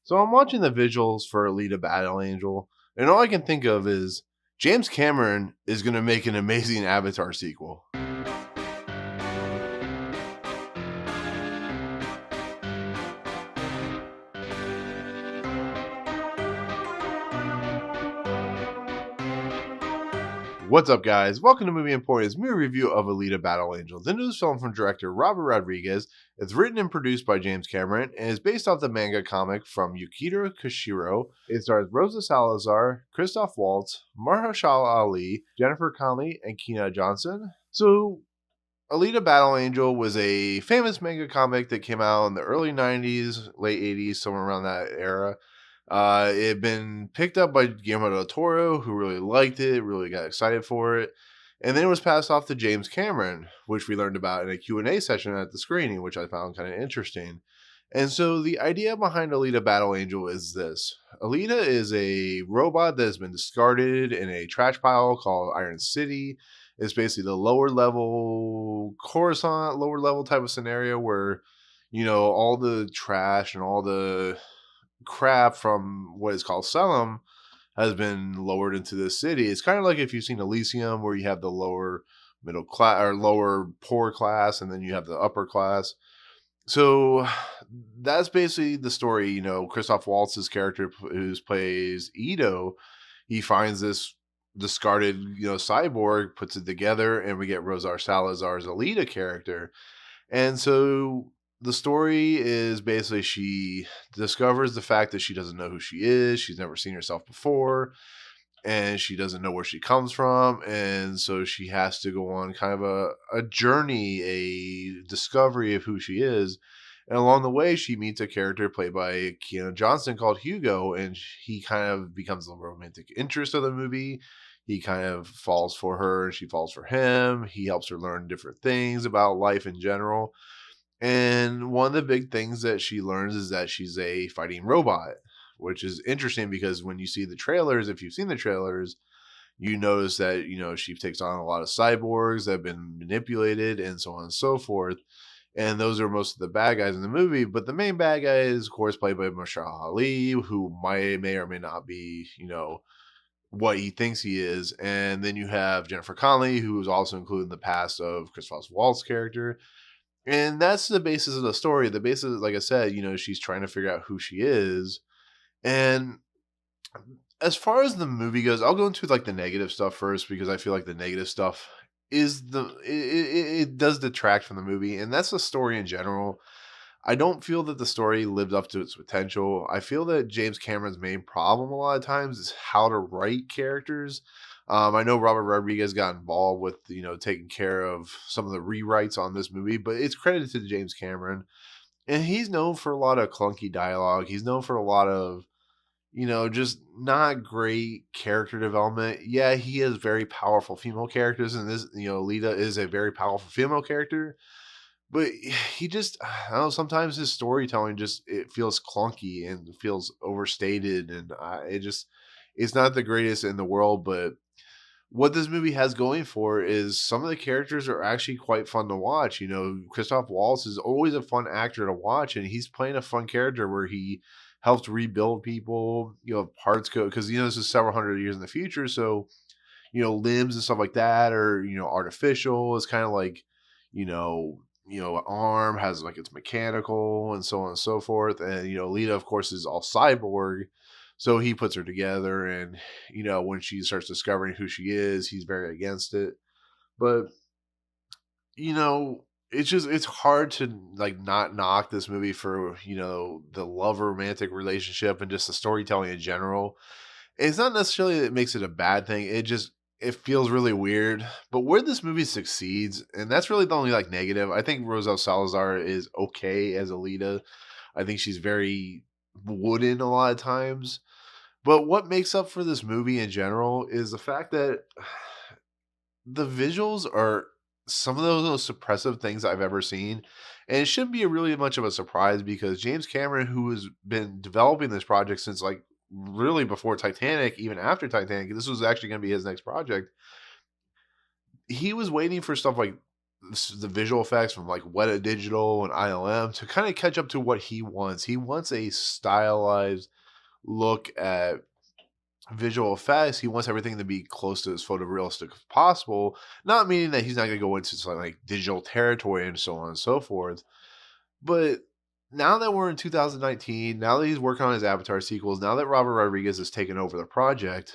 So I'm watching the visuals for Alita Battle Angel, and all I can think of is James Cameron is going to make an amazing Avatar sequel. What's up, guys? Welcome to Movie Emporium's movie review of Alita Battle Angel, the newest film from director Robert Rodriguez. It's written and produced by James Cameron and is based off the manga comic from Yukito Koshiro. It stars Rosa Salazar, Christoph Waltz, Mahershala Ali, Jennifer Connelly and Keean Johnson. So, Alita Battle Angel was a famous manga comic that came out in the early 90s, late 80s, somewhere around that era. It had been picked up by Guillermo del Toro, who really liked it, really got excited for it. And then it was passed off to James Cameron, which we learned about in a Q&A session at the screening, which I found kind of interesting. And so the idea behind Alita Battle Angel is this. Alita is a robot that has been discarded in a trash pile called Iron City. It's basically the lower level Coruscant, lower level type of scenario where, all the trash and all the crap from what is called Salem has been lowered into the city. It's kind of like if you've seen Elysium, where you have the lower middle class or lower poor class, and then you have the upper class. So that's basically the story. Christoph Waltz's character, who plays Ito, he finds this discarded, cyborg, puts it together, and we get Rosa Salazar's Alita character. And so the story is basically she discovers the fact that she doesn't know who she is. She's never seen herself before, and she doesn't know where she comes from. And so she has to go on kind of a journey, a discovery of who she is. And along the way, she meets a character played by Keean Johnson called Hugo, and he kind of becomes the romantic interest of the movie. He kind of falls for her, and she falls for him. He helps her learn different things about life in general. And one of the big things that she learns is that she's a fighting robot, which is interesting because when you see the trailers, if you've seen the trailers, you notice that, she takes on a lot of cyborgs that have been manipulated and so on and so forth. And those are most of the bad guys in the movie. But the main bad guy is, of course, played by Mahershala Ali, who may or may not be, what he thinks he is. And then you have Jennifer Connelly, who is also included in the past of Christoph Waltz character. And that's the basis of the story. The basis, like I said, she's trying to figure out who she is. And as far as the movie goes, I'll go into like the negative stuff first, because I feel like the negative stuff is it does detract from the movie. And that's the story in general. I don't feel that the story lived up to its potential. I feel that James Cameron's main problem a lot of times is how to write characters. I know Robert Rodriguez got involved with, taking care of some of the rewrites on this movie, but it's credited to James Cameron. And he's known for a lot of clunky dialogue. He's known for a lot of, just not great character development. Yeah, he has very powerful female characters, and this, Lita is a very powerful female character. But he just, I don't know, sometimes his storytelling it feels clunky and feels overstated. And it's not the greatest in the world, but what this movie has going for is some of the characters are actually quite fun to watch. Christoph Waltz is always a fun actor to watch, and he's playing a fun character where he helps rebuild people, parts go, because, this is several hundred years in the future. So, limbs and stuff like that are, artificial. It's kind of like, arm has like it's mechanical and so on and so forth. And, Lita, of course, is all cyborg. So he puts her together, and, when she starts discovering who she is, he's very against it. But, it's hard to like not knock this movie for, the love romantic relationship and just the storytelling in general. It's not necessarily that it makes it a bad thing. It feels really weird. But where this movie succeeds, and that's really the only like negative, I think Rosa Salazar is okay as Alita. I think she's very wooden a lot of times. But what makes up for this movie in general is the fact that the visuals are some of those most suppressive things I've ever seen. And it shouldn't be really much of a surprise, because James Cameron, who has been developing this project since like really before Titanic, even after Titanic, this was actually going to be his next project. He was waiting for stuff like the visual effects from like Weta Digital and ILM to kind of catch up to what he wants. He wants a stylized look at visual effects. He wants everything to be close to as photorealistic as possible. Not meaning that he's not going to go into some, like digital territory and so on and so forth. But now that we're in 2019, now that he's working on his Avatar sequels, now that Robert Rodriguez has taken over the project,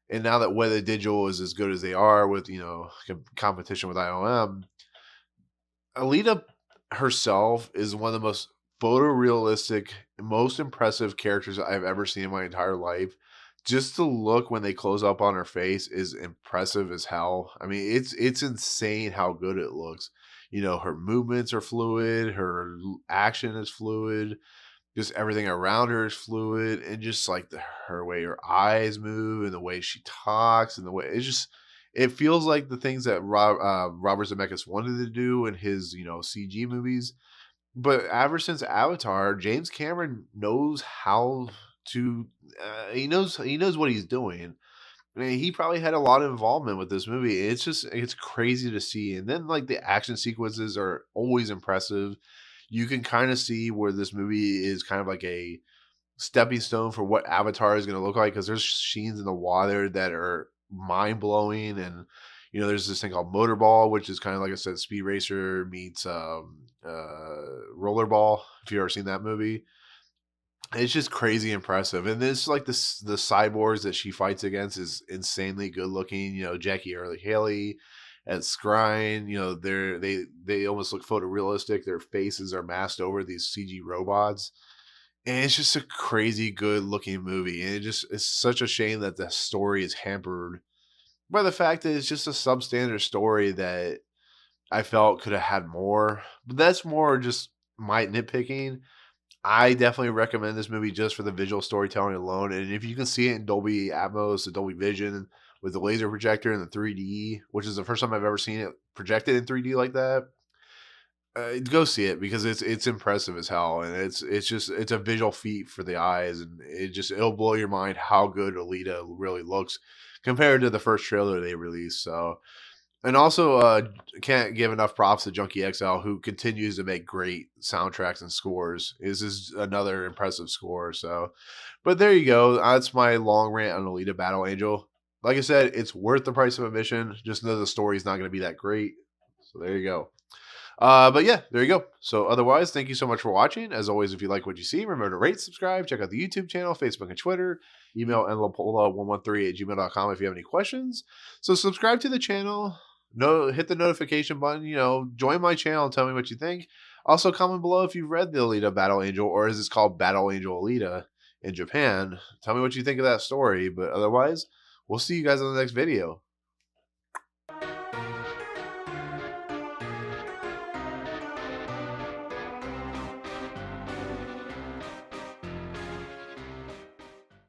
and now that Weta Digital is as good as they are with, competition with IOM, Alita herself is one of the most photorealistic, most impressive characters I've ever seen in my entire life. Just the look when they close up on her face is impressive as hell. I mean, it's insane how good it looks. Her movements are fluid, her action is fluid, just everything around her is fluid, and just like her way her eyes move and the way she talks and the way it feels like the things that Robert Zemeckis wanted to do in his CG movies. But ever since Avatar, James Cameron knows how to. He knows what he's doing. I mean, he probably had a lot of involvement with this movie. It's crazy to see. And then like the action sequences are always impressive. You can kind of see where this movie is kind of like a stepping stone for what Avatar is going to look like, because there's scenes in the water that are mind blowing. And there's this thing called Motorball, which is kind of like I said, Speed Racer meets Rollerball. If you've ever seen that movie, it's just crazy impressive. And this like the cyborgs that she fights against is insanely good looking. Jackie Earle Haley and Scrine, they almost look photorealistic. Their faces are masked over these CG robots. And it's just a crazy good looking movie. And it's such a shame that the story is hampered by the fact that it's just a substandard story that I felt could have had more. But that's more just my nitpicking. I definitely recommend this movie just for the visual storytelling alone. And if you can see it in Dolby Atmos, the Dolby Vision with the laser projector and the 3D, which is the first time I've ever seen it projected in 3D like that, go see it, because it's impressive as hell, and it's a visual feat for the eyes, and it'll blow your mind how good Alita really looks compared to the first trailer they released. So, and also can't give enough props to Junkie XL, who continues to make great soundtracks and scores. This is another impressive score. So, but there you go. That's my long rant on Alita Battle Angel. Like I said, it's worth the price of admission. Just know the story's not going to be that great. So there you go. But yeah, there you go. So otherwise, thank you so much for watching. As always, if you like what you see, remember to rate, subscribe, check out the YouTube channel, Facebook and Twitter, email nlapola113@gmail.com if you have any questions. So subscribe to the channel, hit the notification button, join my channel and tell me what you think. Also comment below if you've read the Alita Battle Angel, or as it's called, Battle Angel Alita in Japan. Tell me what you think of that story. But otherwise, we'll see you guys in the next video.